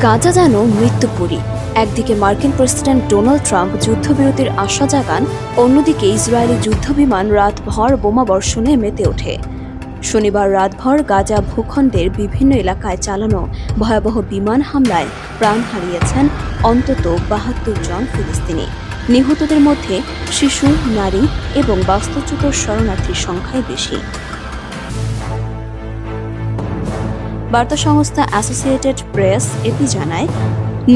গাজা যেন মৃত্যুপুরী। একদিকে মার্কিন প্রেসিডেন্ট ডোনাল্ড ট্রাম্প যুদ্ধবিরতির আশা জাগান, অন্যদিকে ইসরায়েলি যুদ্ধবিমান রাতভর বোমাবর্ষণে মেতে ওঠে। শনিবার রাতভর গাজা ভূখণ্ডের বিভিন্ন এলাকায় চালানো ভয়াবহ বিমান হামলায় প্রাণ হারিয়েছেন অন্তত ৭২ জন ফিলিস্তিনি। নিহতদের মধ্যে শিশু, নারী এবং বাস্তুচ্যুত শরণার্থীর সংখ্যাই বেশি। বার্তা সংস্থা অ্যাসোসিয়েটেড প্রেস এপি জানায়,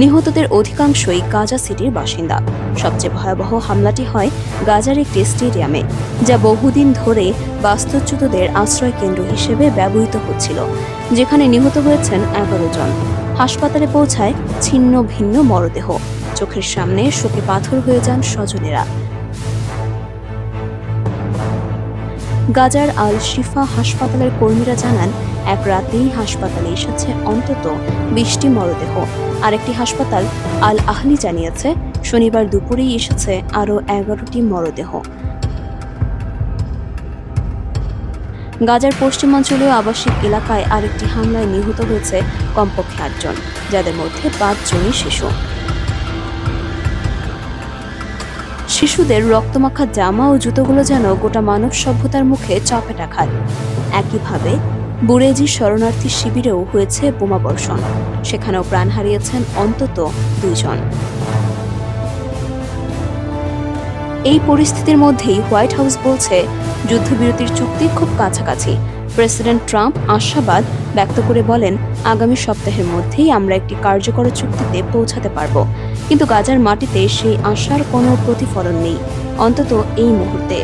নিহতদের অধিকাংশই গাজা সিটির বাসিন্দা। সবচেয়ে ভয়াবহ হামলাটি হয় গাজার একটি স্টেডিয়ামে, যা বহুদিন ধরে বাস্তুচ্যুতদের আশ্রয় কেন্দ্র হিসেবে ব্যবহৃত হচ্ছিল, যেখানে নিহত হয়েছেন ১১ জন। হাসপাতালে পৌঁছায় ছিন্ন ভিন্ন মরদেহ। চোখের সামনে শোকে পাথর হয়ে যান স্বজনেরা। গাজার আল শিফা হাসপাতালের কর্মীরা জানান, এক রাতেই হাসপাতালে এসেছে অন্তত ২০টি মরদেহ। আরেকটি হাসপাতাল আল আহলি জানিয়েছে, শনিবার দুপুরেই এসেছে আরও ১১টি মরদেহ। গাজার পশ্চিমাঞ্চলীয় আবাসিক এলাকায় আরেকটি হামলায় নিহত হয়েছে কমপক্ষে ৮ জন, যাদের মধ্যে ৫ জনই শিশু। শিশুদের রক্তমাখা জামা ও জুতোগুলো যেন গোটা মানব সভ্যতার মুখে চাপেটাঘাত। একইভাবে বুরেজি শরণার্থী শিবিরেও হয়েছে বোমাবর্ষণ। সেখানেও প্রাণ হারিয়েছেন অন্তত ২ জন। এই পরিস্থিতির মধ্যেই হোয়াইট হাউস বলছে, যুদ্ধবিরতির চুক্তি খুব কাছাকাছি। প্রেসিডেন্ট ট্রাম্প আশাবাদ ব্যক্ত করে বলেন, আগামী সপ্তাহের মধ্যেই আমরা একটি কার্যকর চুক্তিতে পৌঁছাতে পারব। কিন্তু গাজার মাটিতে সেই আশার কোনো প্রতিফলন নেই, অন্তত এই মুহূর্তে।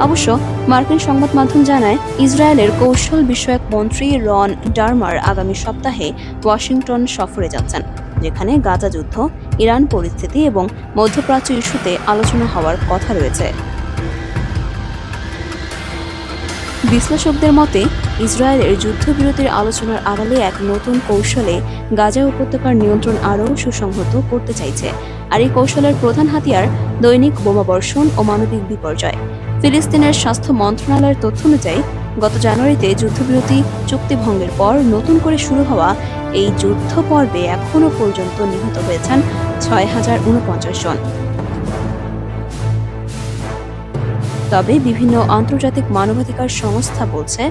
অবশ্য মার্কিন সংবাদ মাধ্যম জানায়, ইসরায়েলের কৌশল বিষয়ক মন্ত্রী রন ডারমার আগামী সপ্তাহে ওয়াশিংটন সফরে যাচ্ছেন, যেখানে গাজা যুদ্ধ, ইরান পরিস্থিতি এবং মধ্যপ্রাচ্য ইস্যুতে আলোচনা হওয়ার কথা রয়েছে। বিশ্লেষকদের মতে, ইসরায়েলের যুদ্ধবিরতির আলোচনার আড়ালে এক নতুন কৌশলে গাজা উপত্যকার নিয়ন্ত্রণ আরও সুসংহত করতে চাইছে। আর এই কৌশলের প্রধান হাতিয়ার দৈনিক বোমাবর্ষণ ও মানবিক বিপর্যয়। ফিলিস্তিনের স্বাস্থ্য মন্ত্রণালয়ের তথ্য অনুযায়ী, গত জানুয়ারিতে যুদ্ধবিরতি চুক্তি ভঙ্গের পর নতুন করে শুরু হওয়া এই যুদ্ধ পর্বে এখনও পর্যন্ত নিহত হয়েছেন ৬,০৪৯ জন। তবে বিভিন্ন আন্তর্জাতিক মানবাধিকার সংস্থা বলছে,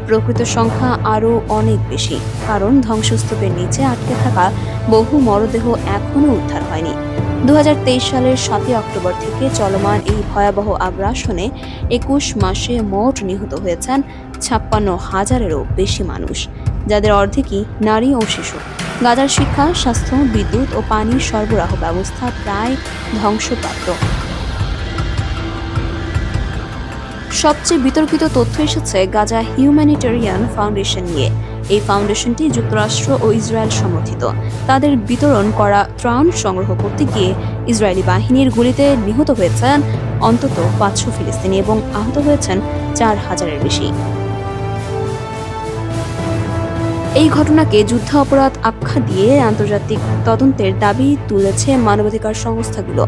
প্রকৃত সংখ্যা আরও অনেক বেশি, কারণ ধ্বংসস্তূপের নিচে আটকে থাকা বহু মরদেহ এখনও উদ্ধার হয়নি। ২০২৩ সালের ৭ই অক্টোবর থেকে চলমান এই ভয়াবহ আগ্রাসনে ২১ মাসে মোট নিহত হয়েছেন ৫৬,০০০-এরও বেশি মানুষ, যাদের অর্ধেকই নারী ও শিশু। গাজার শিক্ষা, স্বাস্থ্য, বিদ্যুৎ ও পানির সরবরাহ ব্যবস্থা প্রায় ধ্বংসপ্রাপ্ত। সবচেয়ে বিতর্কিত তথ্য এসেছে গাজা হিউম্যানিটেরিয়ান ফাউন্ডেশন নিয়ে। এই ফাউন্ডেশনটি যুক্তরাষ্ট্র ও ইসরায়েল সমর্থিত। তাদের বিতরণ করা ত্রাণ সংগ্রহ করতে গিয়ে ইসরায়েলি বাহিনীর গুলিতে নিহত হয়েছেন অন্তত ৫০০ ফিলিস্তিনি এবং আহত হয়েছেন ৪,০০০-এর বেশি। এই ঘটনাকে যুদ্ধাপরাধ আখ্যা দিয়ে আন্তর্জাতিক তদন্তের দাবি তুলেছে মানবাধিকার সংস্থাগুলো।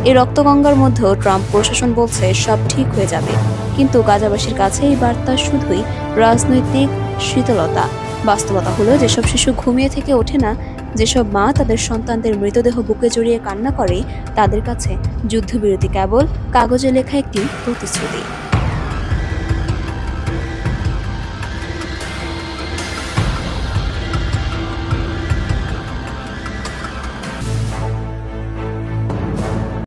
এই রক্তগঙ্গার মধ্যেও ট্রাম্প প্রশাসন বলছে, সব ঠিক হয়ে যাবে। কিন্তু গাজাবাসীর কাছে এই বার্তা শুধুই রাজনৈতিক শীতলতা। বাস্তবতা হলো, যেসব শিশু ঘুমিয়ে থেকে ওঠে না, যেসব মা তাদের সন্তানদের মৃতদেহ বুকে জড়িয়ে কান্না করে, তাদের কাছে যুদ্ধবিরতি কেবল কাগজে লেখা একটি প্রতিশ্রুতি।